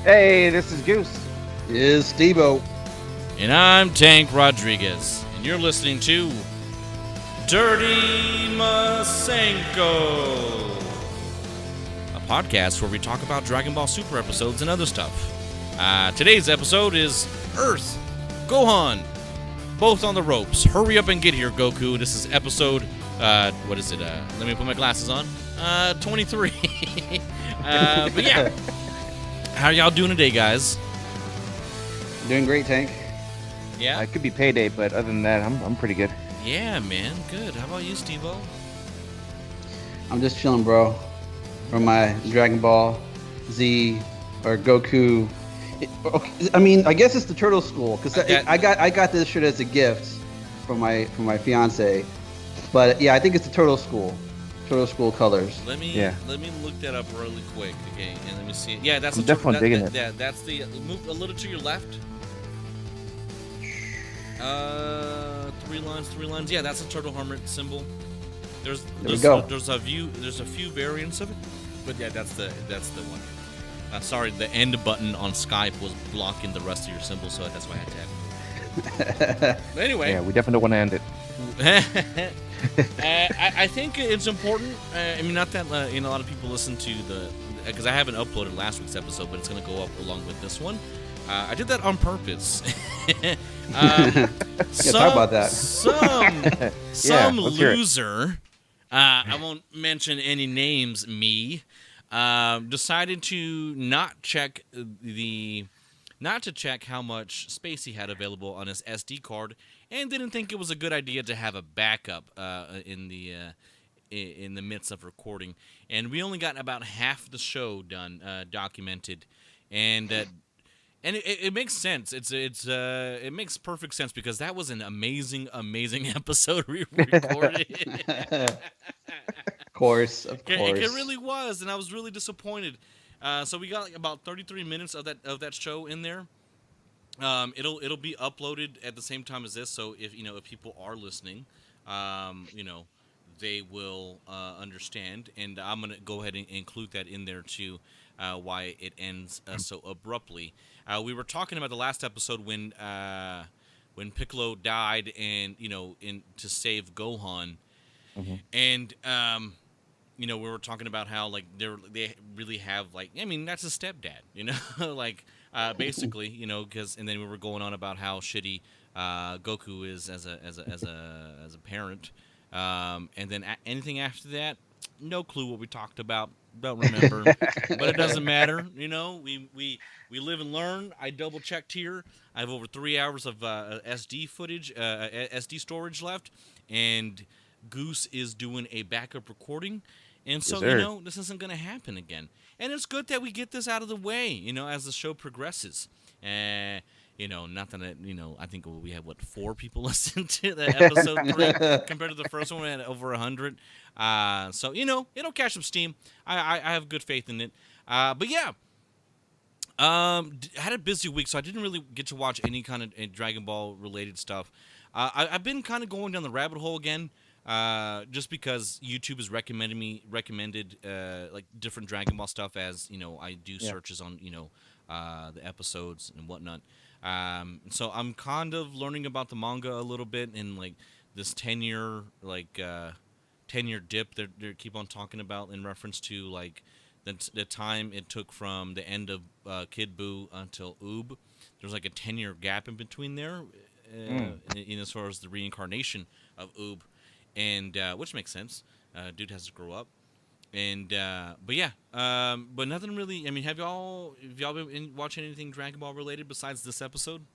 Hey, this is Goose. Is Steve-O. And I'm Tank Rodriguez, and you're listening to Dirty Masenko, a podcast where we talk about Dragon Ball Super episodes and other stuff. Today's episode is Earth, Gohan, both on the ropes. Hurry up and get here, Goku. This is episode, what is it? Let me put my glasses on. 23. But yeah, how y'all doing today, guys? Doing great, Tank. Yeah? It could be payday, but other than that, I'm pretty good. Yeah, man. Good. How about you, Steve-O? I'm just chilling, bro. From my Dragon Ball Z or Goku. I guess it's the Turtle School because I got this shirt as a gift from my fiance. But yeah, I think it's the Turtle School colors. Let me look that up really quick, okay? And let me see. Yeah, that's I'm definitely digging it. Yeah, that's the move a little to your left. Three lines. Yeah, that's a turtle helmet symbol. There's a few variants of it, but yeah, that's the one. Sorry, the end button on Skype was blocking the rest of your symbol, so that's why I tapped it. But anyway, yeah, we definitely want to end it. I think it's important. I mean, not that a lot of people listen to because I haven't uploaded last week's episode, but it's going to go up along with this one. I did that on purpose. Talk about that. Some loser, I won't mention any names, decided to not check how much space he had available on his SD card, and didn't think it was a good idea to have a backup in the midst of recording. And we only got about half the show done, documented, and it makes sense. It makes perfect sense because that was an amazing episode we recorded. Of course. It really was, and I was really disappointed. So we got like about 33 minutes of that show in there. It'll be uploaded at the same time as this, so if people are listening, they will understand, and I'm gonna go ahead and include that in there too. Why it ends so abruptly. We were talking about the last episode when Piccolo died, and to save Gohan, and we were talking about how like they really have that's a stepdad, like basically, because and then we were going on about how shitty Goku is as a parent, and then anything after that, no clue what we talked about. Don't remember, but it doesn't matter. We live and learn. I double checked here. I have over 3 hours of SD footage, SD storage left, and Goose is doing a backup recording, and so this isn't going to happen again. And it's good that we get this out of the way, as the show progresses. Not that I think we had 4 people listen to the episode 3 compared to the first one. We had over 100. So it'll catch some steam. I have good faith in it. But yeah, had a busy week, so I didn't really get to watch any kind of Dragon Ball related stuff. I've been kind of going down the rabbit hole again, just because YouTube has recommended like different Dragon Ball stuff as I do searches on the episodes and whatnot. So I'm kind of learning about the manga a little bit, and like this 10-year dip they keep on talking about in reference to like the time it took from the end of Kid Buu until Oob. There's like a 10-year gap in between there, in as far as the reincarnation of Oob, and which makes sense. Dude has to grow up. And but yeah, but nothing really. I mean, have y'all been watching anything Dragon Ball related besides this episode?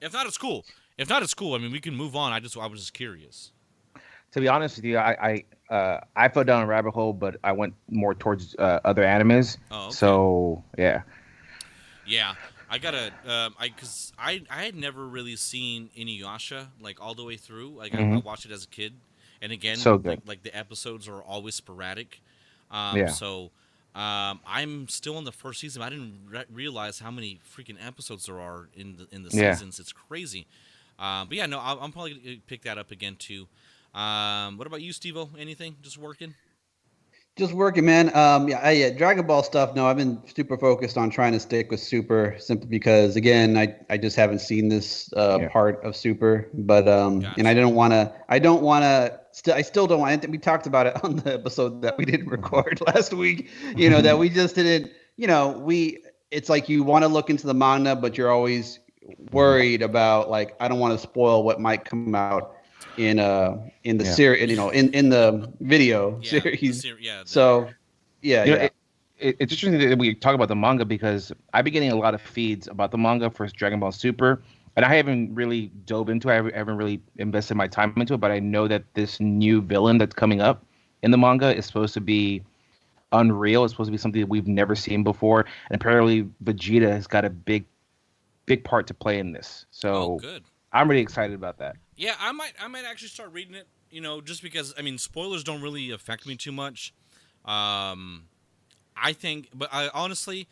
If not, it's cool. I mean, we can move on. I was just curious. To be honest with you, I fell down a rabbit hole, but I went more towards other animes. Oh, okay. So yeah. Yeah, I gotta. Because I had never really seen Inuyasha like all the way through. Like I watched it as a kid. And again, so good. Like the episodes are always sporadic. Yeah. So I'm still in the first season. I didn't realize how many freaking episodes there are in the seasons. It's crazy. But yeah, no, I'm probably gonna pick that up again too. What about you, Steve-O? Anything? Just working? Just working, man. Yeah, Dragon Ball stuff. No, I've been super focused on trying to stick with Super, simply because, again, I just haven't seen this Yeah. part of Super. But and I Gotcha. don't want to. I don't want to. I still don't want. We talked about it on the episode that we didn't record last week. That we just didn't. We. It's like you want to look into the manga, but you're always worried about, like, I don't want to spoil what might come out in the Yeah. series, in the video Yeah, the series. series. Yeah, the So yeah, You know, yeah. it's interesting that we talk about the manga because I've been getting a lot of feeds about the manga for Dragon Ball Super, and I haven't really dove into it. I haven't really invested my time into it, but I know that this new villain that's coming up in the manga is supposed to be unreal. It's supposed to be something that we've never seen before, and apparently Vegeta has got a big part to play in this. oh, So good. I'm really excited about that. Yeah, I might actually start reading it. Just because I mean, spoilers don't really affect me too much. Um, I think, but I honestly,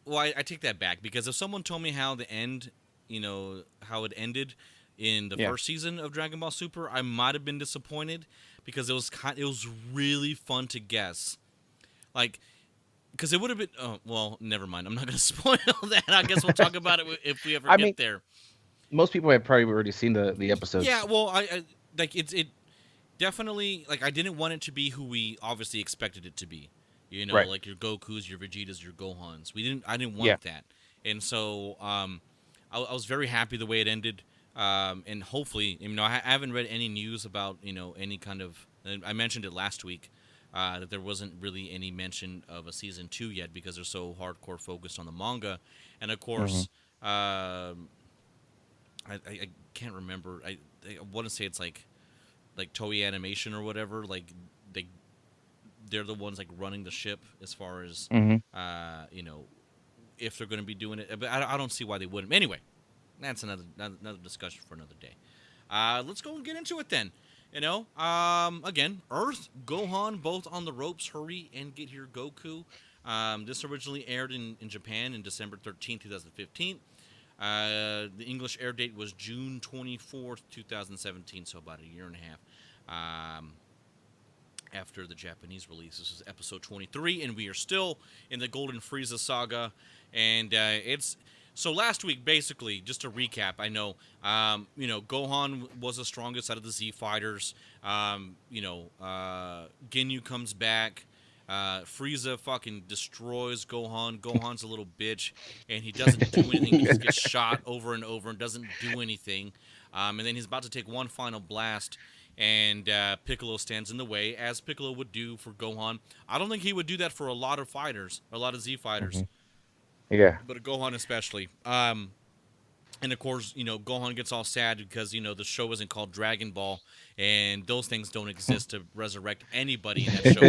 well, I take that back because if someone told me how the end, how it ended in the Yeah. first season of Dragon Ball Super, I might have been disappointed because it was really fun to guess. Like, because it would have been. Oh, well, never mind. I'm not going to spoil that. I guess we'll talk about it if we ever I mean, get there. most people have probably already seen the Yeah, episodes. well, I like it definitely, like, I didn't want it to be who we obviously expected it to be. Right. Like your Gokus, your Vegetas, your Gohans. I didn't Yeah. want that, and so I was very happy the way it ended. And hopefully, I haven't read any news about any kind of. I mentioned it last week that there wasn't really any mention of a season 2 yet because they're so hardcore focused on the manga, and of Hmm. course, I can't remember. I want to say it's like Toei Animation or whatever. Like they they're the ones like running the ship as far as Hmm. uh, you know if they're going to be doing it. But I don't see why they wouldn't. Anyway, that's another discussion for another day. Let's go and get into it then. Again, Earth, Gohan, both on the ropes. Hurry and get here, Goku. This originally aired in Japan in December 13th, 2015. The English air date was June 24th, 2017, so about a year and a half after the Japanese release. This is episode 23, and we are still in the Golden Frieza saga. And it's. So last week, basically, just to recap, I know, Gohan was the strongest out of the Z fighters. Ginyu comes back. Frieza fucking destroys Gohan. Gohan's a little bitch, and he doesn't do anything. He just gets shot over and over and doesn't do anything. And then he's about to take one final blast, and Piccolo stands in the way, as Piccolo would do for Gohan. I don't think he would do that for a lot of fighters, a lot of Z fighters, Hmm. Yeah. but Gohan especially. And of course, Gohan gets all sad because the show isn't called Dragon Ball, and those things don't exist to resurrect anybody in that show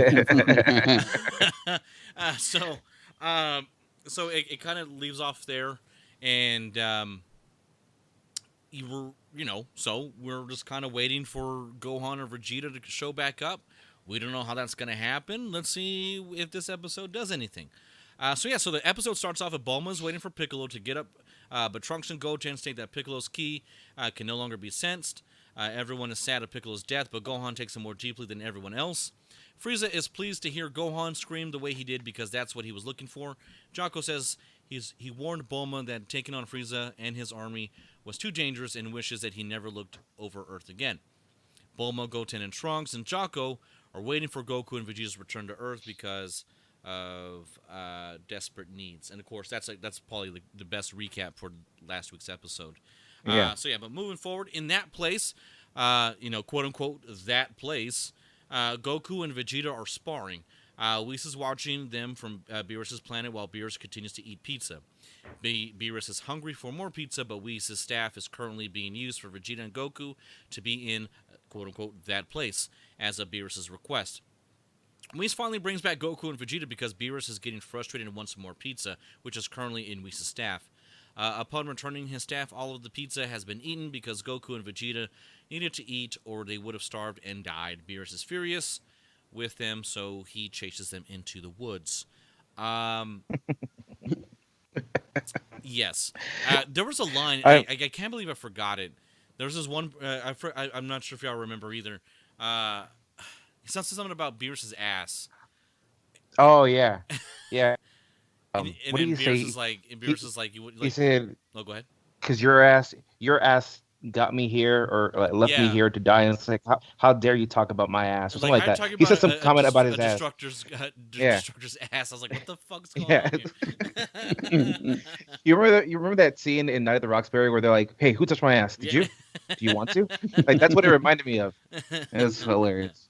ever. uh, so, um, so it kind of leaves off there, and so we're just kind of waiting for Gohan or Vegeta to show back up. We don't know how that's gonna happen. Let's see if this episode does anything. So the episode starts off with Bulma's waiting for Piccolo to get up, but Trunks and Goten state that Piccolo's ki can no longer be sensed. Everyone is sad at Piccolo's death, but Gohan takes it more deeply than everyone else. Frieza is pleased to hear Gohan scream the way he did because that's what he was looking for. Jocko says he warned Bulma that taking on Frieza and his army was too dangerous and wishes that he never looked over Earth again. Bulma, Goten, and Trunks and Jocko are waiting for Goku and Vegeta's return to Earth because of desperate needs. And of course, that's probably the best recap for last week's episode. Yeah. But moving forward in that place, quote unquote, that place, Goku and Vegeta are sparring. Whis is watching them from Beerus's planet while Beerus continues to eat pizza. Beerus is hungry for more pizza, but Whis' staff is currently being used for Vegeta and Goku to be in, quote unquote, that place as a Beerus' request. Whis finally brings back Goku and Vegeta because Beerus is getting frustrated and wants some more pizza, which is currently in Whis' staff. Upon returning his staff, all of the pizza has been eaten because Goku and Vegeta needed to eat or they would have starved and died. Beerus is furious with them, so he chases them into the woods. Yes. There was a line, I can't believe I forgot it. There was this one, I'm not sure if y'all remember either. He said something about Beerus' ass. Oh yeah, yeah. And What did then he say? Beerus is like, you would He like. said, No, go ahead. "Cause your ass got me here, or like, left me Yeah. here to die." And it's like, how dare you talk about my ass or something Like, like how you that. talking He about said some comment about a his ass. destructor's Yeah, destructor's ass? I was like, what the fuck's going yeah. on here? You remember that scene in Night at the Roxbury where they're like, "Hey, who touched my ass? Did Yeah. you? Do you want to?" Like that's what it reminded me of. It was hilarious.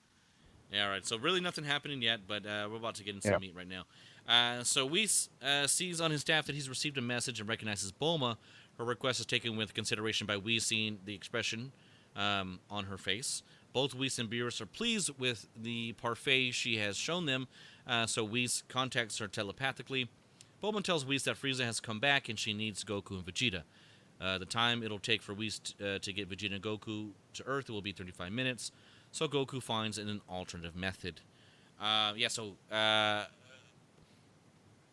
Yeah, all right. So really nothing happening yet, but we're about to get into Yeah. some meat right now. So Whis sees on his staff that he's received a message and recognizes Bulma. Her request is taken with consideration by Whis, seeing the expression on her face. Both Whis and Beerus are pleased with the parfait she has shown them, so Whis contacts her telepathically. Bulma tells Whis that Frieza has come back and she needs Goku and Vegeta. The time it'll take for Whis to get Vegeta and Goku to Earth will be 35 minutes, so Goku finds an alternative method. Yeah, so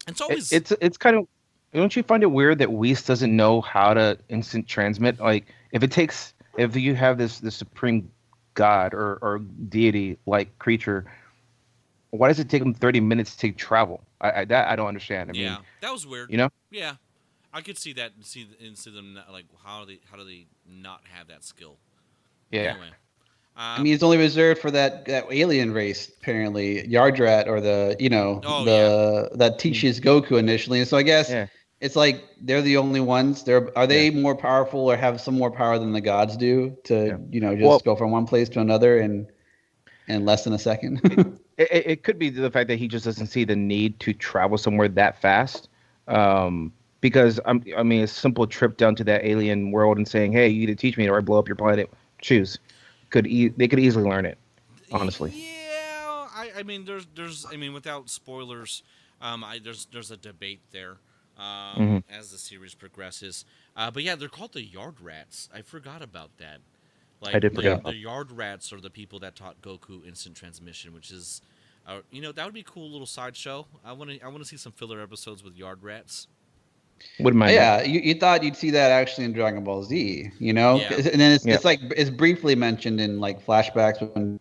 it's always It's kind of, don't you find it weird that Whis doesn't know how to instant transmit? Like if you have this supreme god or deity like creature, why does it take them 30 minutes to travel? That I don't understand. I mean, yeah, that was weird. you know? Yeah, I could see that. See them like how do they not have that skill? Yeah. Anyway, I mean, it's only reserved for that alien race, apparently, Yardrat, or oh yeah, the that Mm, teaches Goku initially. And so I guess yeah. it's like they're the only ones. Are Yeah. they more powerful or have some more power than the gods do Yeah. to Well, just go from one place to another in less than a second? it, it could be the fact that he just doesn't see the need to travel somewhere that fast. Because I mean, a simple trip down to that alien world and saying, "Hey, you need to teach me or I blow up your planet." Choose. They could easily learn it, honestly. yeah. I mean, there's I mean, without spoilers, there's a debate there Hmm. as the series progresses. But yeah, they're called the Yard Rats. I forgot about that. I Like did forget Yeah. the about. Yard Rats are the people that taught Goku instant transmission, which is, that would be a cool little sideshow. I want to see some filler episodes with Yard Rats. Wouldn't mind that. Yeah, you thought you'd see that actually in Dragon Ball Z, Yeah, And then Yeah. it's briefly mentioned in like flashbacks when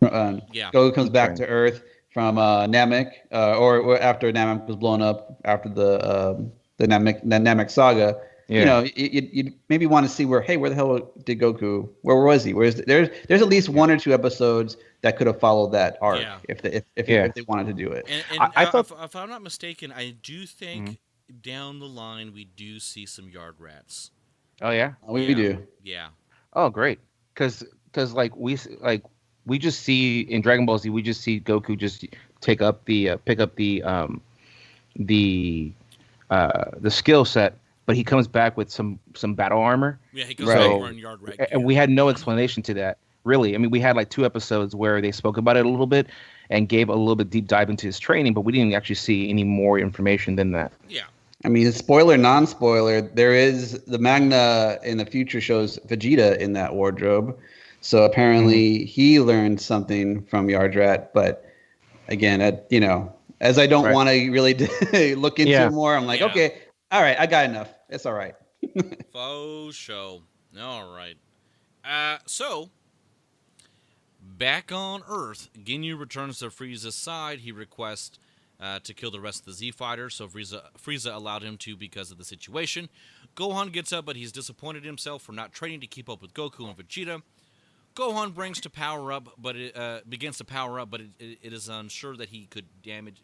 yeah, Goku comes He's back trying. to Earth from Namek, or after Namek was blown up after the Namek saga. Yeah. You maybe want to see where the hell did Goku? Where was he? There's at least Yeah. one or two episodes that could have followed that arc yeah. Yeah. if they wanted to do it. I thought. If I'm not mistaken, I do Mhm. think down the line we do see some Yard Rats. Oh yeah. We Yeah, do. yeah, Oh great. Because we just see in Dragon Ball Z, we just see Goku just pick up the the skill set, but he comes back with some battle armor. yeah. He comes back Right. So wearing Yard Rat and gear. we had no explanation to that, really. I mean, we had like two episodes where they spoke about it a little bit and gave a little bit deep dive into his training, but we didn't actually see any more information than that. Yeah, I mean, spoiler, non-spoiler, there is the Magna in the future shows Vegeta in that wardrobe. So Hmm. apparently he learned something from Yardrat. But again, as I don't Right. want to really look into it Yeah. more, I'm like, yeah. okay, all right, I got enough. It's all right. Faux show. All right. So back on Earth, Ginyu returns to Frieza's side. He requests to kill the rest of the Z fighters, so Frieza allowed him to because of the situation. Gohan gets up, but he's disappointed in himself for not training to keep up with Goku and Vegeta. Gohan brings to power up, but it begins to power up, but it is unsure that he could damage.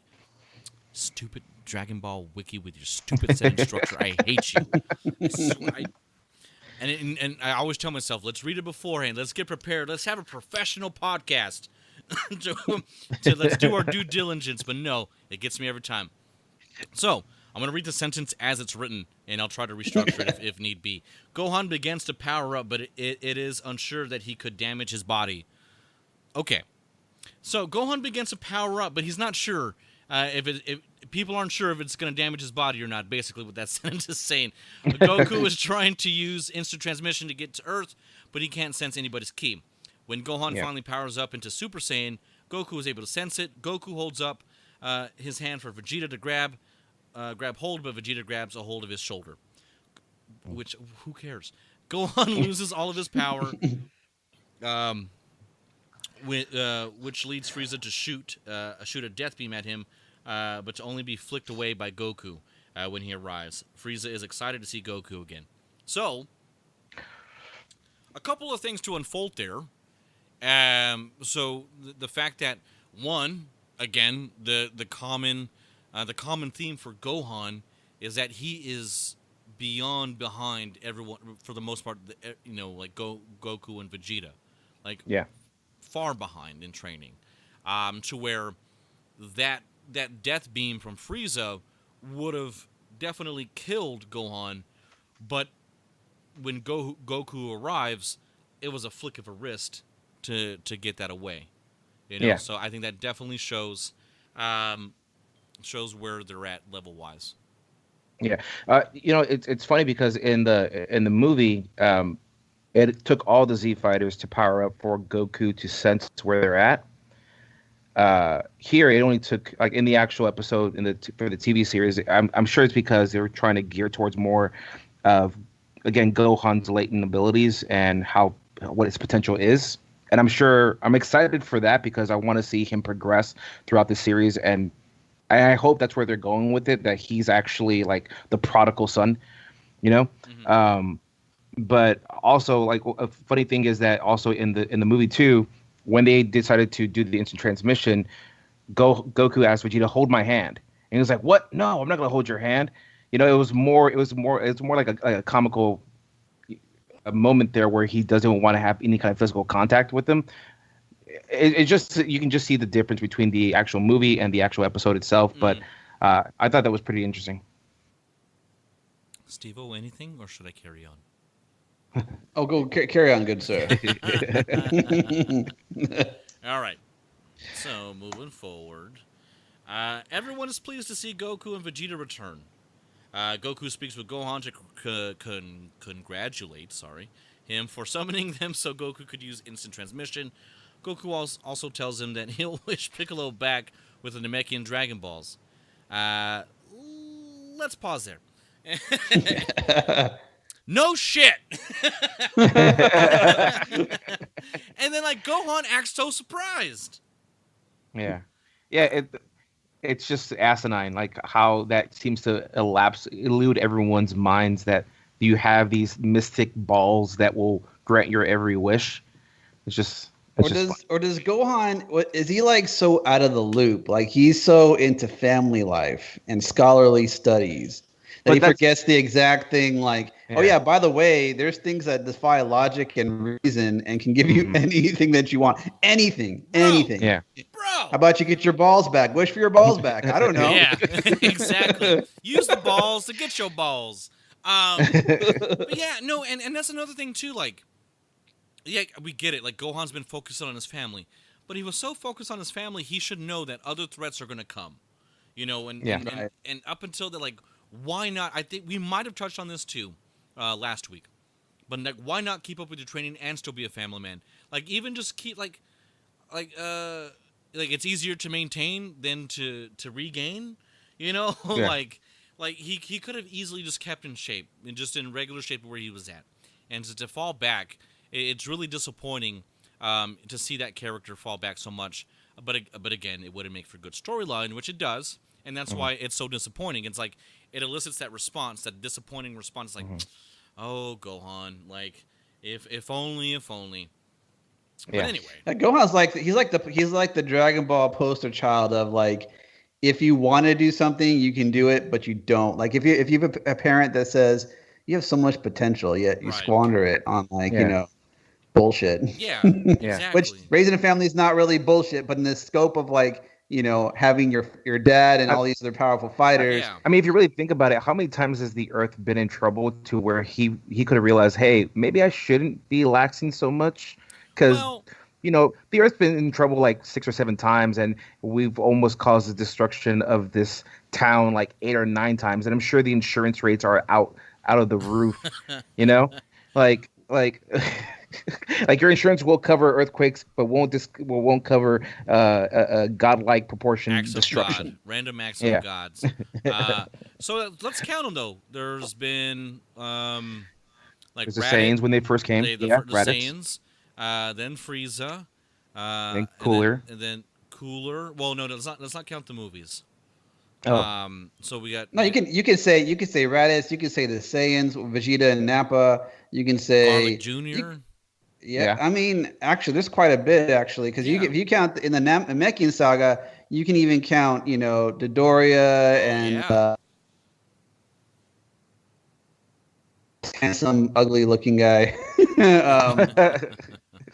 Stupid Dragon Ball wiki with your stupid sentence structure. I hate you. I swear. And I always tell myself, let's read it beforehand. Let's get prepared. Let's have a professional podcast. to let's do our due diligence. But no, it gets me every time. So I'm gonna read the sentence as it's written, and I'll try to restructure it if need be. Gohan begins to power up, but it is unsure that he could damage his body. Okay, so Gohan begins to power up, but he's not sure if people aren't sure if it's going to damage his body or not. Basically, what that sentence is saying. Goku is trying to use instant transmission to get to Earth, but he can't sense anybody's ki. When Gohan Yeah. finally powers up into Super Saiyan, Goku is able to sense it. Goku holds up his hand for Vegeta to grab hold, but Vegeta grabs a hold of his shoulder. Which, who cares? Gohan loses all of his power. Um, which leads Frieza to shoot a death beam at him, but to only be flicked away by Goku when he arrives. Frieza is excited to see Goku again. So, a couple of things to unfold there. So the fact that one, again, the common theme for Gohan is that he is behind everyone for the most part. Like Goku and Vegeta, like Yeah. far behind in training, to where that death beam from Frieza would have definitely killed Gohan, but when Goku arrives, it was a flick of a wrist to get that away. Yeah. So I think that definitely um, shows where they're at level wise. Yeah. It's funny because in the movie, it took all the Z fighters to power up for Goku to sense where they're at. Here, it only took, like, in the actual episode for the TV series. I'm sure it's because they were trying to gear towards more of, again, Gohan's latent abilities and what his potential is. And I'm excited for that because I want to see him progress throughout the series, and I hope that's where they're going with it. That he's actually like the prodigal son, you know. Mm-hmm. But also, like, a funny thing is that also in the movie too, when they decided to do the instant transmission, Goku asked Vegeta, "Hold my hand," and he was like, "What? No, I'm not gonna hold your hand." It was more like a comical a moment there where he doesn't want to have any kind of physical contact with them. It just, you can just see the difference between the actual movie and the actual episode itself. But Mm. I thought that was pretty interesting. Steve-O, anything, or should I carry on? Oh, go carry on, good sir. All right. So moving forward, everyone is pleased to see Goku and Vegeta return. Goku speaks with Gohan to congratulate, him for summoning them so Goku could use instant transmission. Goku also tells him that he'll wish Piccolo back with the Namekian Dragon Balls. Uh, let's pause there. No shit. And then like Gohan acts so surprised. Yeah, yeah. It's just asinine, like how that seems to elude everyone's minds, that you have these mystic balls that will grant your every wish. It's just, Or it's just fun. does Gohan, is he like so out of the loop? Like he's so into family life and scholarly studies that he But that's forgets the exact thing. Like, oh yeah. yeah, by the way, there's things that defy logic and reason and can give you Hmm. anything that you want. Anything, Bro, anything. Yeah. How bro. about you get your balls back? Wish for your balls back. I don't know. Yeah, exactly. Use the balls to get your balls. But yeah, no, and that's another thing too. Like, yeah, we get it. Like Gohan's been focused on his family, but he was so focused on his family, he should know that other threats are gonna come. And Yeah. Right. up until that, like, why not? I think we might have touched on this too last week, but like, why not keep up with your training and still be a family man? Like, even just keep like like it's easier to maintain than to regain. Yeah. Like he could have easily just kept in shape and just in regular shape where he was at, and to fall back, it's really disappointing to see that character fall back so much. But again, it wouldn't make for good storyline, which it does, and that's Hmm. why it's so disappointing. It's like it elicits that response, that disappointing response, like, Hmm. oh Gohan, like if only, if only. But Yeah. anyway, Gohan's like he's like the Dragon Ball poster child of like, if you want to do something, you can do it, but you don't. Like if you have a parent that says you have so much potential, yet you right. squander it on like Yeah. bullshit. Yeah, Yeah. Which exactly. raising a family is not really bullshit, but in the scope of like having your dad and I, all these other powerful I, fighters. Yeah. I mean, if you really think about it, how many times has the Earth been in trouble to where he could have realized, hey, maybe I shouldn't be laxing so much, because Well, the Earth's been in trouble like 6 or 7 times, and we've almost caused the destruction of this town like 8 or 9 times, and I'm sure the insurance rates are out of the roof. You know, like like your insurance will cover earthquakes, but won't cover a godlike proportion acts of God, destruction. random acts of Yeah, gods. Uh, so let's count them though. There's been like there's the Raditz, Saiyans when they first came. the Yeah, the Raditz, Saiyans, then Frieza, and and then Cooler. Cooler. Well, no, let's not count the movies. Oh, So we got No, you can say Raditz, you can say the Saiyans, Vegeta and Nappa. You can Garlic say Jr. yeah. yeah. I mean, actually, there's quite a bit actually because Yeah. if you count in the Namekian saga, you can even count Dodoria Oh and yeah. handsome, ugly looking guy.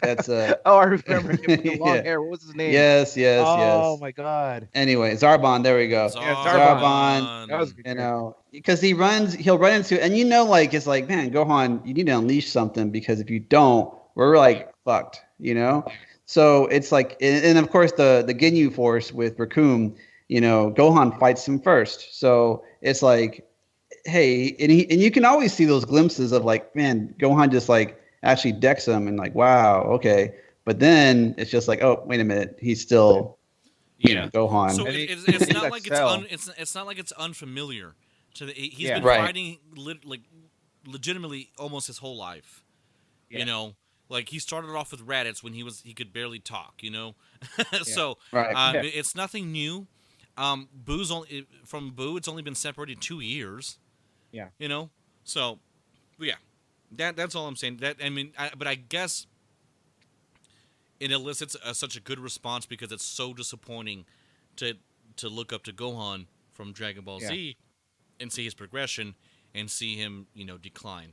That's Oh, I remember him with the long yeah. hair. What was his name? Yes, yes, Oh yes. my God. Anyway, Zarbon, there we go. Yeah, Zarbon. Zarbon, That was a Zarbon. good character. because he'll run into, and like, it's like, man, Gohan, you need to unleash something because if you don't, we're like fucked. Yeah. So it's like, and of course the Ginyu Force with Raccoon, Gohan fights him first. So it's like, hey, and you can always see those glimpses of like, man, Gohan just like actually decks him and like, wow, okay. But then it's just like, oh, wait a minute, he's still, Yeah. Gohan. So And he, it's he's not that like cell. it's not like it's unfamiliar to he's Yeah. been Right. fighting like legitimately almost his whole life. Yeah. You know, like he started off with Raditz when he could barely talk. Yeah. So Right. Yeah. it's nothing new. From Boo, it's only been separated 2 years. Yeah. So yeah, that's all I'm saying. That I mean, but I guess it elicits such a good response because it's so disappointing to look up to Gohan from Dragon Ball Yeah. Z and see his progression and see him decline.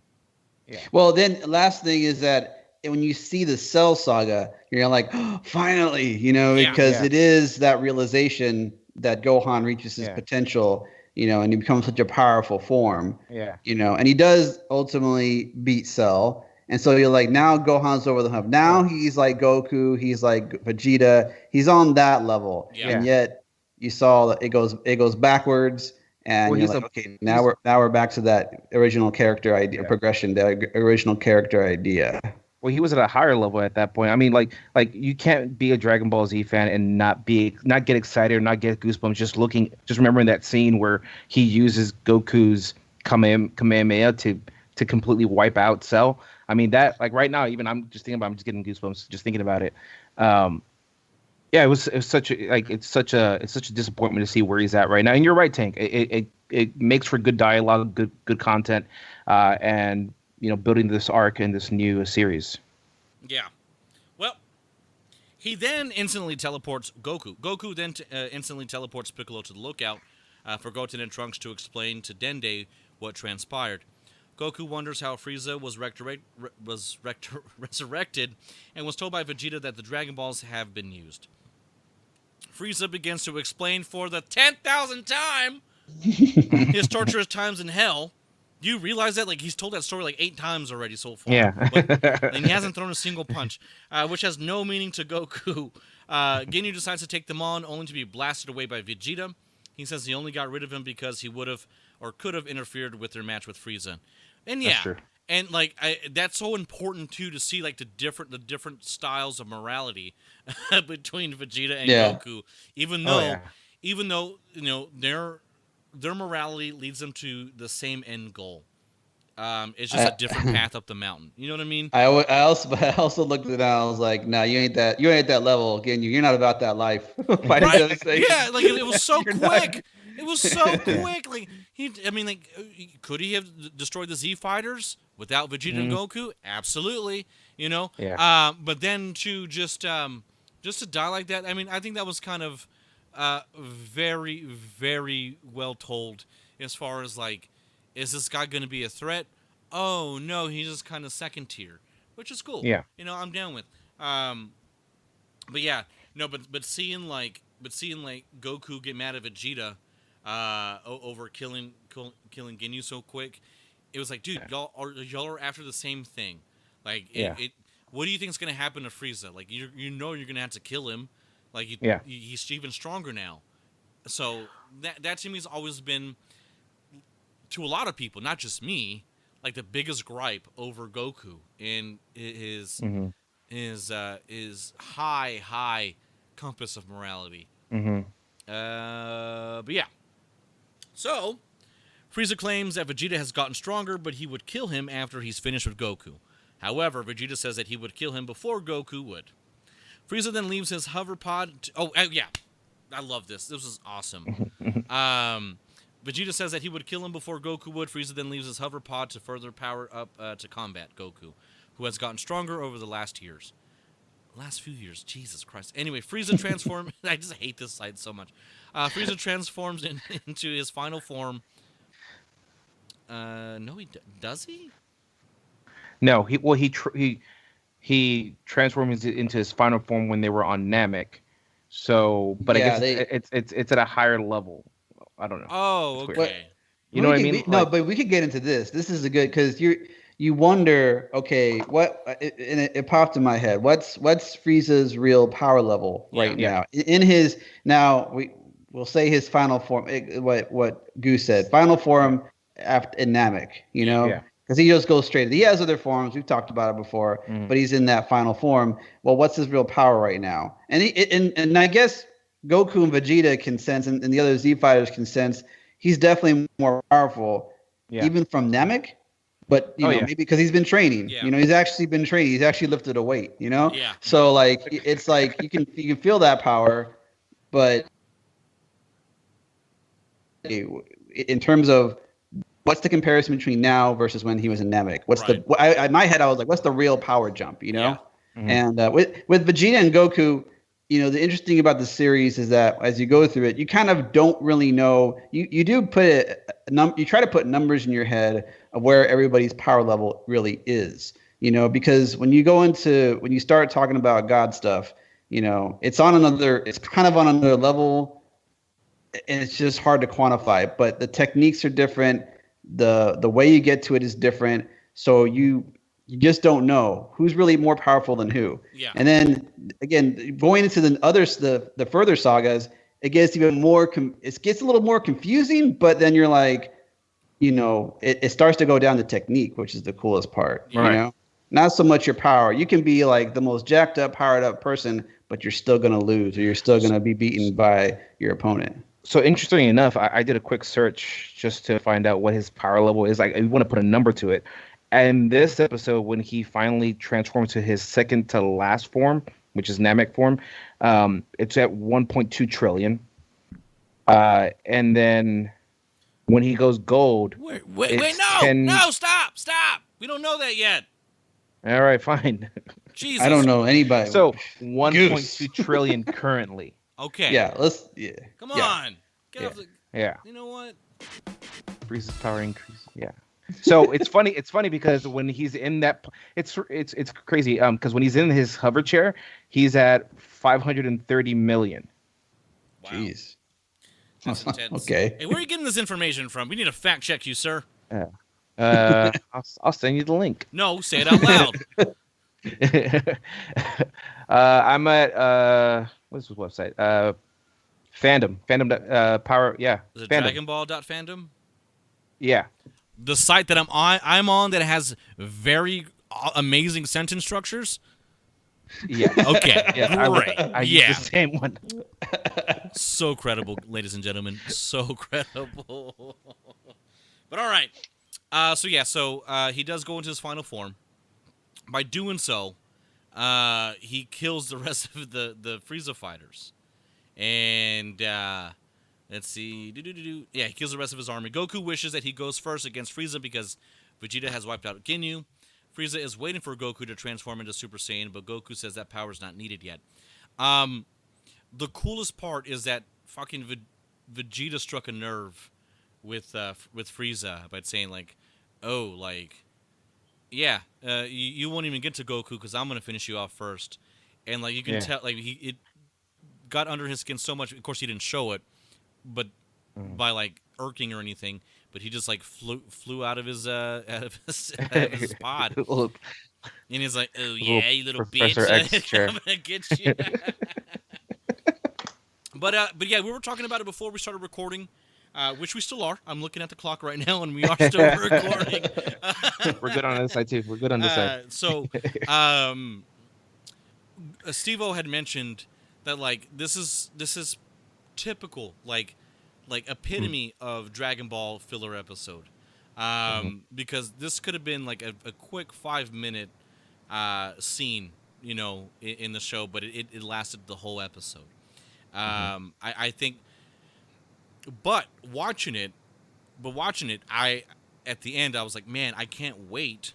Yeah. Well, then last thing is that when you see the Cell Saga, you're like, oh, finally, Yeah. because Yeah. it is that realization that Gohan reaches his Yeah. potential, and he becomes such a powerful form, Yeah. and he does ultimately beat Cell. And so you're like, now Gohan's over the hump. Now Oh, he's like Goku, he's like Vegeta, he's on that level. Yeah. And yeah. yet you saw that it goes backwards, and Well, you're he's like, a okay, he's now we're back to that original character idea yeah. progression, the original character idea. Well, he was at a higher level at that point. I mean, like you can't be a Dragon Ball Z fan and not get excited or not get goosebumps just remembering that scene where he uses Goku's Kamehameha to completely wipe out Cell. I mean that like right now, even I'm just getting goosebumps just thinking about it. Um, yeah, it was such a like it's such a disappointment to see where he's at right now. And you're right, Tank. It makes for good dialogue, good content, and building this arc in this new series. Yeah. Well, he then instantly teleports Goku. Goku then instantly teleports Piccolo to the lookout for Goten and Trunks to explain to Dende what transpired. Goku wonders how Frieza was resurrected and was told by Vegeta that the Dragon Balls have been used. Frieza begins to explain for the 10,000th time his torturous times in hell. You realize that he's told that story 8 times already so far, Yeah. and he hasn't thrown a single punch, which has no meaning to Goku. Ginyu decides to take them on, only to be blasted away by Vegeta. He says he only got rid of him because he would have or could have interfered with their match with Frieza. And That's yeah, true. and that's so important too to see the different styles of morality between Vegeta and Yeah. Goku. Even Oh though, yeah. their morality leads them to the same end goal. It's just a I, different path up the mountain. You know what I mean? I also looked at that. I was like, nah, you ain't that level. Again, you're not about that life. Fighting Right? devastation. Yeah, it was so You're not. quick. It was so quick. Could he have destroyed the Z fighters without Vegeta and Mhm. Goku? Absolutely. Yeah. But then just to die like that. I mean, I think that was kind of very, very well told as far as is this guy going to be a threat? Oh no, he's just kind of second tier, which is cool. Yeah. I'm down with. But yeah, no, but seeing Goku get mad at Vegeta, over killing Ginyu so quick, it was like, dude, y'all are after the same thing. Yeah. What do you think is gonna happen to Frieza? You're gonna have to kill him. Yeah. He's even stronger now. So that to me has always been, to a lot of people, not just me, the biggest gripe over Goku and Hmm. his high compass of morality. Hmm. But yeah. So Frieza claims that Vegeta has gotten stronger, but he would kill him after he's finished with Goku. However, Vegeta says that he would kill him before Goku would. Frieza then leaves his hover pod. Yeah. I love this. This is awesome. Vegeta says that he would kill him before Goku would. Frieza then leaves his hover pod to further power up to combat Goku, who has gotten stronger over the last few years. Jesus Christ. Anyway, Frieza transforms. I just hate this side so much. Frieza transforms into his final form. No, does he? No, he transforms into his final form when they were on Namek. So, but Yeah, I guess it's at a higher level. I don't know. Oh, okay. You know what I mean? No, but we could get into this. This is a good because you wonder. Okay, and it popped in my head. What's Frieza's real power level right now? In his we'll say his final form. What Goose said, final form after in Namek. You know. Yeah. Because he just goes straight. He has other forms. We've talked about it before, but he's in that final form. Well, what's his real power right now? And I guess Goku and Vegeta can sense, and the other Z fighters can sense. He's definitely more powerful, even from Namek. But maybe because he's been training. Yeah. You know, he's actually been training. He's actually lifted a weight. You know. Yeah. So like, it's like you can feel that power, but in terms of what's the comparison between now versus when he was in Namek? In my head I was like, what's the real power jump? You know. Yeah. And with Vegeta and Goku. The interesting about the series is that as you go through it, you kind of don't really know. You do put you try to put numbers in your head of where everybody's power level really is. Because when you start talking about God stuff, it's kind of on another level, and it's just hard to quantify. But the techniques are different. The way you get to it is different. So you just don't know who's really more powerful than who. Yeah. And then again, going into the further sagas, it gets even more. It gets a little more confusing. But then you're like, it starts to go down to technique, which is the coolest part. Right. Not so much your power. You can be like the most jacked up, powered up person, but you're still gonna lose, or you're still gonna be beaten by your opponent. So interestingly enough, I did a quick search just to find out what his power level is. Like, I want to put a number to it. And this episode, when he finally transformed to his second to last form, which is Namek form, it's at 1.2 trillion. And then when he goes gold, wait, no, stop. We don't know that yet. All right, fine. Jesus. I don't know anybody. So 1.2 trillion currently. Okay. Yeah, Come on. Yeah. You know what? Frieza's power increase. Yeah. So it's funny. It's funny because when he's in that, it's crazy. Because when he's in his hover chair, he's at 530 million. Wow. Jeez. That's intense. Okay. Hey, where are you getting this information from? We need to fact check you, sir. I'll send you the link. No, say it out loud. I'm at what's this website? Fandom. Power. Yeah. Is it Fandom. DragonBall.fandom? Yeah. The site that I'm on that has very amazing sentence structures. Yeah. Okay. Yeah. Great. I use the same one. So credible, ladies and gentlemen. So credible. But all right. So he does go into his final form. By doing so, he kills the rest of the Frieza fighters. And let's see. Yeah, he kills the rest of his army. Goku wishes that he goes first against Frieza because Vegeta has wiped out Ginyu. Frieza is waiting for Goku to transform into Super Saiyan, but Goku says that power is not needed yet. The coolest part is that fucking Vegeta struck a nerve with Frieza by saying like, "Oh, like, yeah, you won't even get to Goku because I'm gonna finish you off first." And like you can tell, like it got under his skin so much. Of course, he didn't show it, but by like irking or anything. But he just like flew out of his pod, and he's like, "Oh yeah, you little Professor bitch, X chair. I'm gonna get you." But yeah, we were talking about it before we started recording, which we still are. I'm looking at the clock right now, and we are still recording. We're good on this side too. We're good on this side. So, Steve-O had mentioned that like this is typical like epitome of Dragon Ball filler episode, because this could have been like a quick 5-minute scene, in the show, but it lasted the whole episode. I think, but watching it, I at the end I was like, man, I can't wait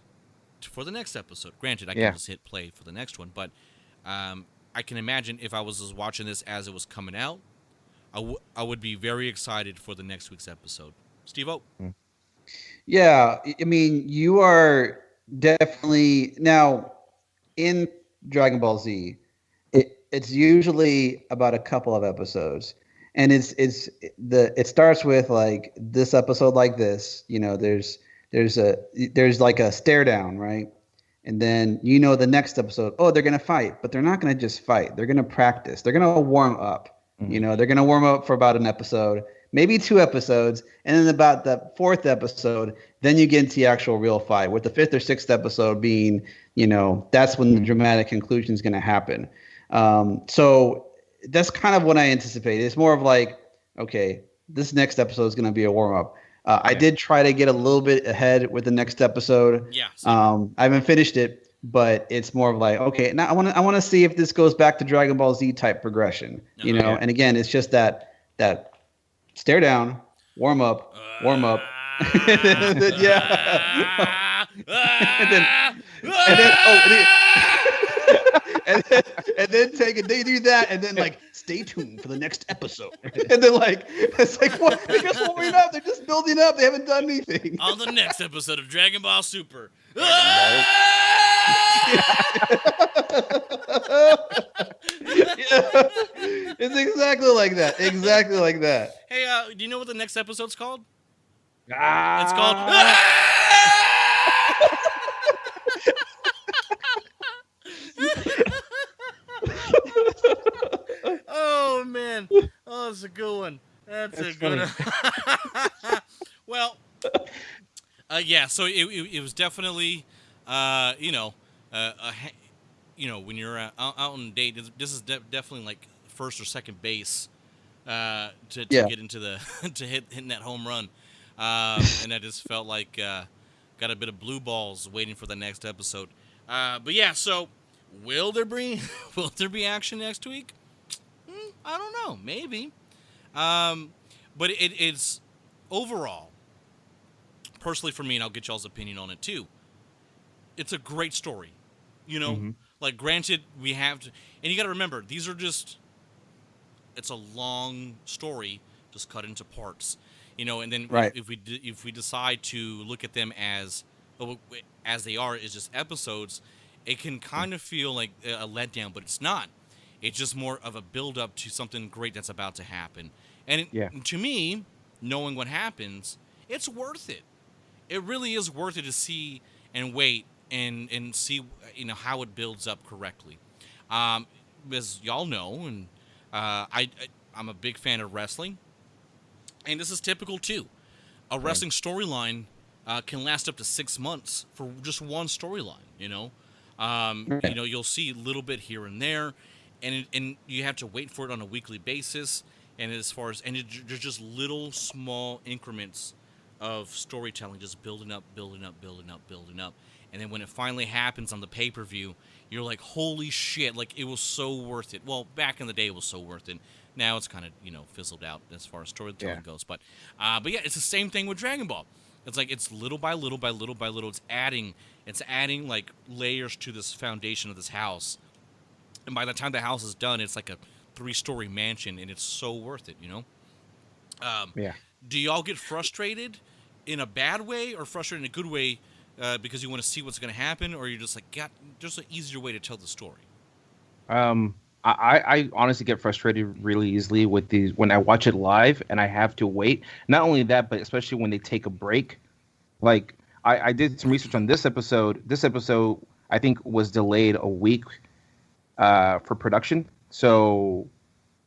for the next episode. Granted, I can Yeah. just hit play for the next one, but I can imagine if I was just watching this as it was coming out, I would be very excited for the next week's episode. Steve-O? Yeah, I mean, you are definitely now in Dragon Ball Z. It's usually about a couple of episodes, and it starts with like this episode like this. You know, there's like a stare down, right? And then the next episode, oh, they're gonna fight, but they're not gonna just fight. They're gonna practice. They're gonna warm up. They're gonna warm up for about an episode, maybe two episodes, and then about the fourth episode, then you get into the actual real fight. With the fifth or sixth episode being, that's when the dramatic conclusion is gonna happen. So that's kind of what I anticipate. It's more of like, okay, this next episode is gonna be a warm up. I did try to get a little bit ahead with the next episode. Yeah. I haven't finished it, but it's more of like, okay, now I want to see if this goes back to Dragon Ball Z type progression, And again, it's just that stare down, warm up, and then, yeah, and then they do that, and then like stay tuned for the next episode, and then like it's like what they're just warming up, they're just building up, they haven't done anything. On the next episode of Dragon Ball Super. Yeah. It's exactly like that. Exactly like that. Hey, do you know what the next episode's called? Ah. It's called. Oh man! Oh, that's a good one. That's a good one. Well, yeah. So it was definitely, when you're out on a date, this is definitely like first or second base to get into the to hitting that home run, and I just felt like got a bit of blue balls waiting for the next episode. But yeah, so will there be action next week? I don't know, maybe. But it's overall, personally for me, and I'll get y'all's opinion on it too. It's a great story, Like, granted, we have to, and you got to remember, these are it's a long story, just cut into parts, And then if we decide to look at them as they are, is just episodes, it can kind of feel like a letdown, but it's not. It's just more of a build-up to something great that's about to happen. And to me, knowing what happens, it's worth it. It really is worth it to see and wait and see how it builds up correctly. As y'all know, and I'm a big fan of wrestling, and this is typical too. A wrestling storyline can last up to 6 months for just one storyline. You'll see a little bit here and there. And you have to wait for it on a weekly basis, and there's just little small increments of storytelling, just building up, and then when it finally happens on the pay-per-view, you're like, holy shit! Like, it was so worth it. Well, back in the day, it was so worth it. Now it's kind of fizzled out as far as storytelling goes. But yeah, it's the same thing with Dragon Ball. It's like it's little by little by little by little. It's adding like layers to this foundation of this house. And by the time the house is done, it's like a 3-story mansion, and it's so worth it, Do y'all get frustrated in a bad way or frustrated in a good way because you want to see what's going to happen, or you're just like, God, there's an easier way to tell the story? I honestly get frustrated really easily with these when I watch it live and I have to wait. Not only that, but especially when they take a break. Like, I did some research on this episode. This episode, I think, was delayed a week for production. So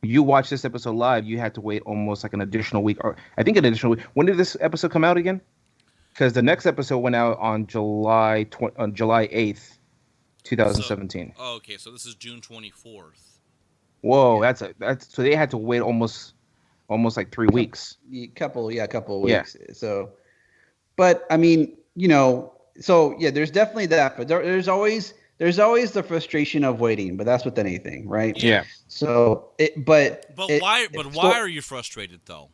you watch this episode live, you had to wait almost like an additional week, or I think an additional week. When did this episode come out again? Because the next episode went out on July 8th, 2017. Okay, so this is June 24th. Whoa, that's so they had to wait almost like 3 weeks. Couple of weeks. Yeah. So, but I mean, so yeah, there's definitely that, but there's always there's always the frustration of waiting, but that's with anything, right? Yeah. So But why? But why are you frustrated though?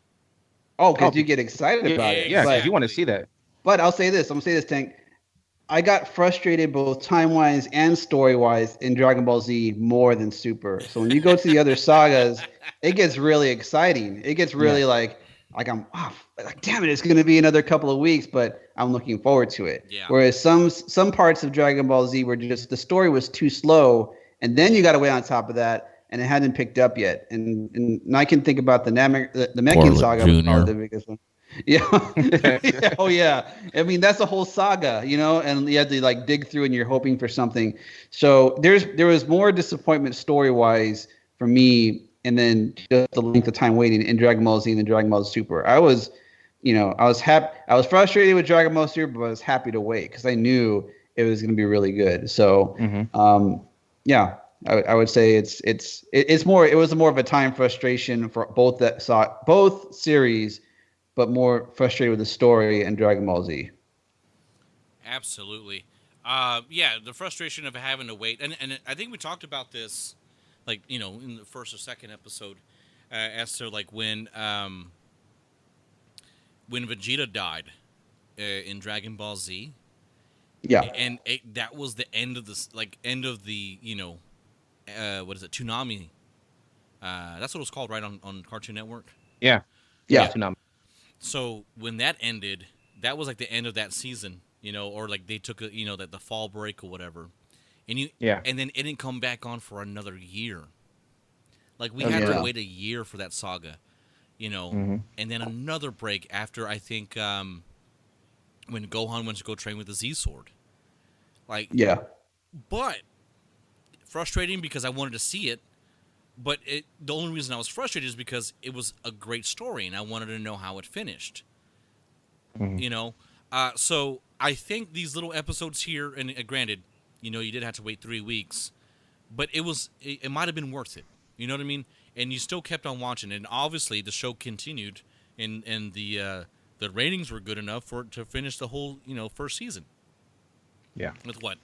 Oh, Oh, because you get excited about it. yeah, because you want to Exactly. see that. But I'll say this. I'm gonna say this, Tank. I got frustrated both time wise and story wise in Dragon Ball Z more than Super. So when you go to the other sagas, it gets really exciting. It gets Yeah. really like I'm like damn it, it's gonna be another couple of weeks, but I'm looking forward to it. Yeah. Whereas some parts of Dragon Ball Z were just the story was too slow, and then you got to wait on top of that, and it hadn't picked up yet. And I can think about the Namekian Portland saga was probably Jr. the biggest one. Yeah. Yeah. Oh yeah. I mean, that's a whole saga, and you had to like dig through and you're hoping for something. So there was more disappointment story wise for me, and then just the length of time waiting in Dragon Ball Z and Dragon Ball Super. I was happy. I was frustrated with Dragon Ball Super, but I was happy to wait because I knew it was going to be really good. So, yeah, I would say it's more. It was more of a time frustration for both that saw both series, but more frustrated with the story and Dragon Ball Z. Absolutely. Yeah, the frustration of having to wait, and I think we talked about this, like in the first or second episode, as to like when Vegeta died in Dragon Ball Z, Yeah. and that was the end of the what is it, Toonami? That's what it was called, right, on Cartoon Network. Yeah. Yeah. Tsunami. So when that ended, that was like the end of that season, or like they took the fall break or whatever, Yeah. and then it didn't come back on for another year. Like we Oh, had to yeah. wait a year for that saga, Mm-hmm. and then another break after I think when Gohan went to go train with the Z Sword. Like, Yeah. but frustrating because I wanted to see it. But the only reason I was frustrated is because it was a great story and I wanted to know how it finished. Mhm. So I think these little episodes here, and granted, you did have to wait 3 weeks, but it might have been worth it. You know what I mean? And you still kept on watching, and obviously the show continued, and the ratings were good enough for it to finish the whole first season. Yeah. With what,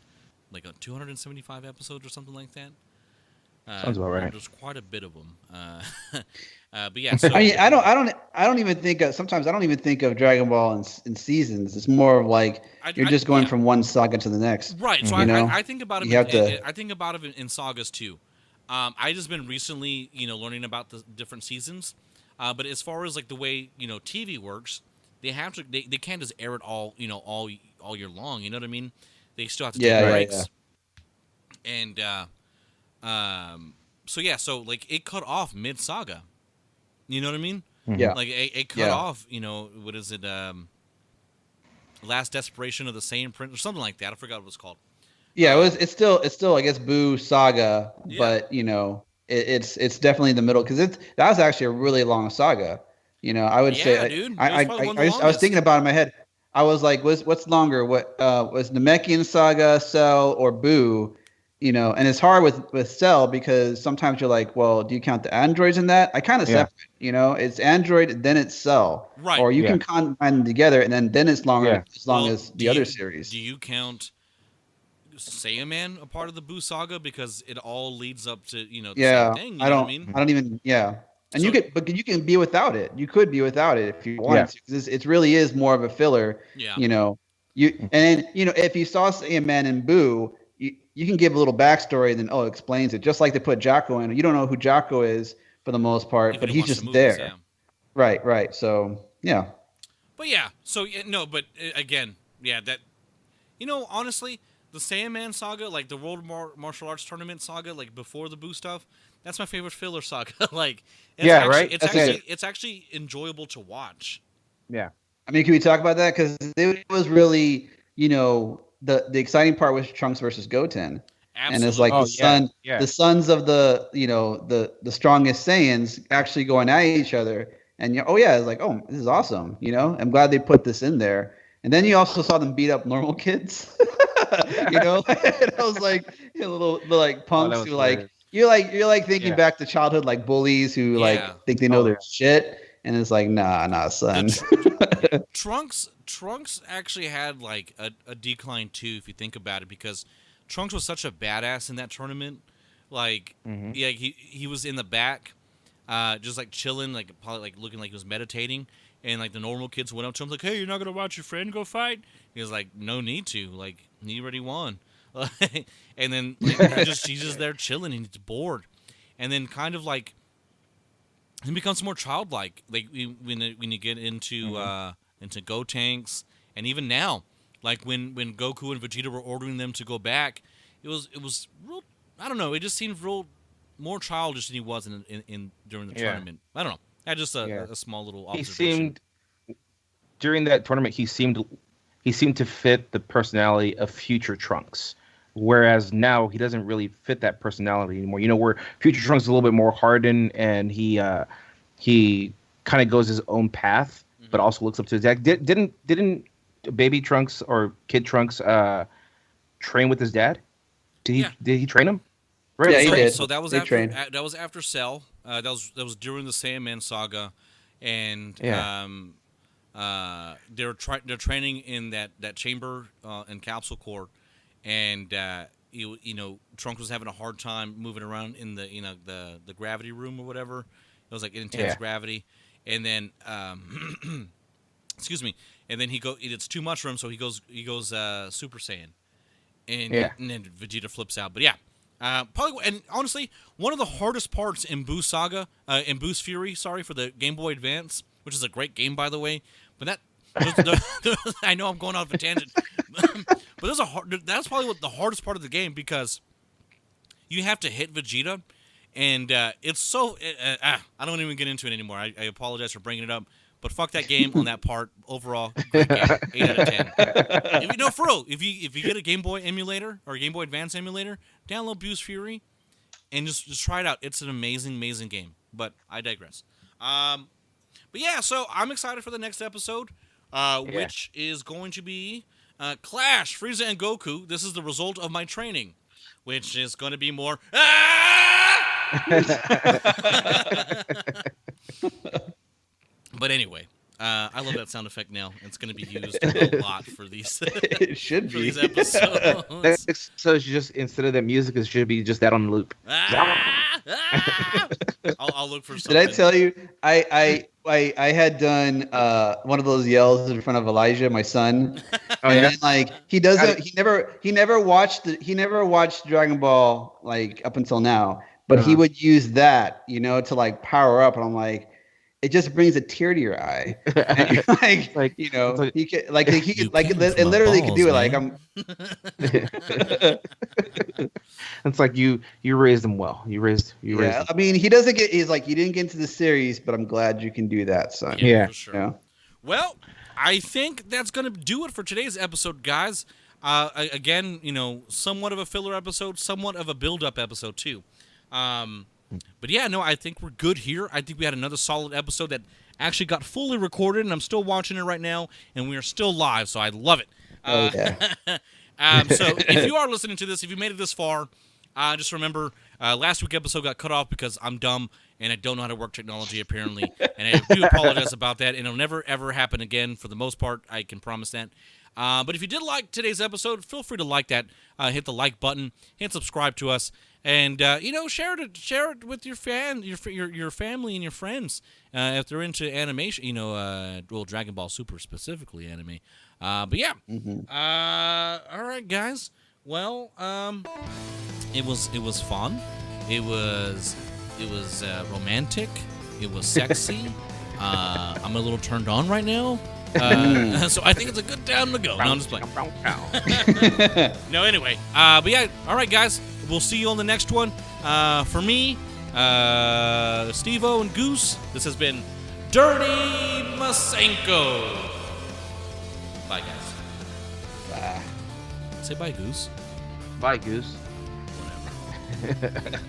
like 275 episodes or something like that. Sounds about right. There's quite a bit of them. But yeah, so I mean, I don't even think of, sometimes I don't even think of Dragon Ball in seasons. It's more of like you're just going from one saga to the next. right. So I think about it. You have to. I think about it in sagas too. I just been recently, learning about the different seasons. But as far as like the way TV works, they have to. They can't just air it all year long. You know what I mean? They still have to Yeah, take yeah, breaks. And so like it cut off mid saga. You know what I mean? Yeah. Like it cut Yeah. off. What is it? Last Desperation of the Saiyan Prince or something like that. I forgot what it was called. Yeah, it's still I guess Boo Saga, Yeah. but it's definitely in the middle because that was actually a really long saga. I would Yeah, say dude. I It was probably one of the I was longest. thinking about it in my head. I was like, what's longer? What was Namekian Saga, Cell, or Boo? And it's hard with Cell because sometimes you're like, well, do you count the androids in that? I kind of Yeah. separate. It's Android, then it's Cell, Right. or you Yeah. can combine them together, and then it's longer Yeah. as long Well, as do the other you- series. Do you count Saiyaman a part of the Boo saga because it all leads up to the Yeah, same thing? You I know don't. what I mean? I don't even. Yeah, and So- but you can be without it. You could be without it if you wanted Yeah. to. 'Cause it really is more of a filler. Yeah. If you saw Saiyaman and Boo, you can give a little backstory and then it explains it. Just like they put Jocko in. You don't know who Jocko is for the most part, If but you he's watch just the movies, there. yeah. Right. So yeah. But yeah, so no, but again, yeah, that honestly, the Saiyaman saga, like the World Martial Arts Tournament saga, like before the Boo stuff, that's my favorite filler saga. Like, Yeah, right? That's it. It's actually enjoyable to watch. Yeah. I mean, can we talk about that? Because it was really, the exciting part was Trunks versus Goten. Absolutely. And it's like Oh, the sons of the strongest Saiyans actually going at each other. And it's like, oh, this is awesome. I'm glad they put this in there. And then you also saw them beat up normal kids. And I was like, little like punks was who like hilarious. you're like thinking Yeah. back to childhood like bullies who Yeah. like think they know Oh, their yeah. shit. And it's like, nah, son. Trunks actually had like a decline too, if you think about it, because Trunks was such a badass in that tournament. Like, yeah, he was in the back, just like chilling, like probably like looking like he was meditating. And like the normal kids went up to him like, "Hey, you're not gonna watch your friend go fight?" He was like, "No need to. Like, he already won." And then like, he's just there chilling and he's bored. And then kind of like he becomes more childlike. Like when you get into Go Tanks, and even now, like when Goku and Vegeta were ordering them to go back, it was real. I don't know. It just seemed real more childish than he was in during the tournament. I don't know. I had just a small little observation. He seemed during that tournament. He seemed to fit the personality of future Trunks, whereas now he doesn't really fit that personality anymore. You know, where future Trunks is a little bit more hardened, and he kind of goes his own path, but also looks up to his dad. Didn't baby Trunks or kid Trunks train with his dad? Did he train him? Right. Yeah, he did. So that was after Cell. That was during the Saiyaman saga, and they're training in that chamber in Capsule Corp, and you know Trunks was having a hard time moving around in the gravity room or whatever. It was like intense gravity, and then excuse me, and then it's too much for him, so he goes Super Saiyan, and then Vegeta flips out. But yeah. Probably, and honestly, one of the hardest parts in Boost Saga, in Boost Fury, for the Game Boy Advance, which is a great game, by the way. But I know I'm going off a tangent, but that's probably the hardest part of the game, because you have to hit Vegeta, and it's so. I don't even get into it anymore. I apologize for bringing it up. But fuck that game on that part. Overall, great game. 8 out of 10. For real, if you get a Game Boy emulator or a Game Boy Advance emulator, download Boost Fury and just try it out. It's an amazing, amazing game. But I digress. But yeah, so I'm excited for the next episode, which is going to be Clash, Frieza and Goku. This is the result of my training, which is going to be more. But anyway, I love that sound effect now. It's going to be used a lot for these. It should be. These episodes. So it's just, instead of the music, it should be just that on loop. I'll look for something. Did I tell you? I had done one of those yells in front of Elijah, my son. And then, like he doesn't. He never watched Dragon Ball like up until now. But he would use that, to like power up, and I'm like. It just brings a tear to your eye. And he could it literally could do it. Like I'm. It's like you raised him well. You raised. I mean, he doesn't get. He's like, you didn't get into the series, but I'm glad you can do that, son. Yeah, for sure. Well, I think that's gonna do it for today's episode, guys. Again, somewhat of a filler episode, somewhat of a build-up episode too. But yeah, no, I think we're good here. I think we had another solid episode that actually got fully recorded, and I'm still watching it right now, and we are still live, so I love it. So if you are listening to this, if you made it this far, just remember, last week's episode got cut off because I'm dumb, and I don't know how to work technology, apparently, and I do apologize about that, and it'll never, ever happen again for the most part. I can promise that. But if you did like today's episode, feel free to like that. Hit the like button, hit subscribe to us, and share it with your family and your friends if they're into animation. Dragon Ball Super specifically anime. But yeah, all right, guys. Well, it was fun. It was romantic. It was sexy. I'm a little turned on right now. So I think it's a good time to go. No, I'm just playing. No, anyway. But yeah, all right, guys. We'll see you on the next one. For me, Steve-O and Goose, this has been Dirty Masenko. Bye, guys. Bye. Say bye, Goose. Bye, Goose. Whatever.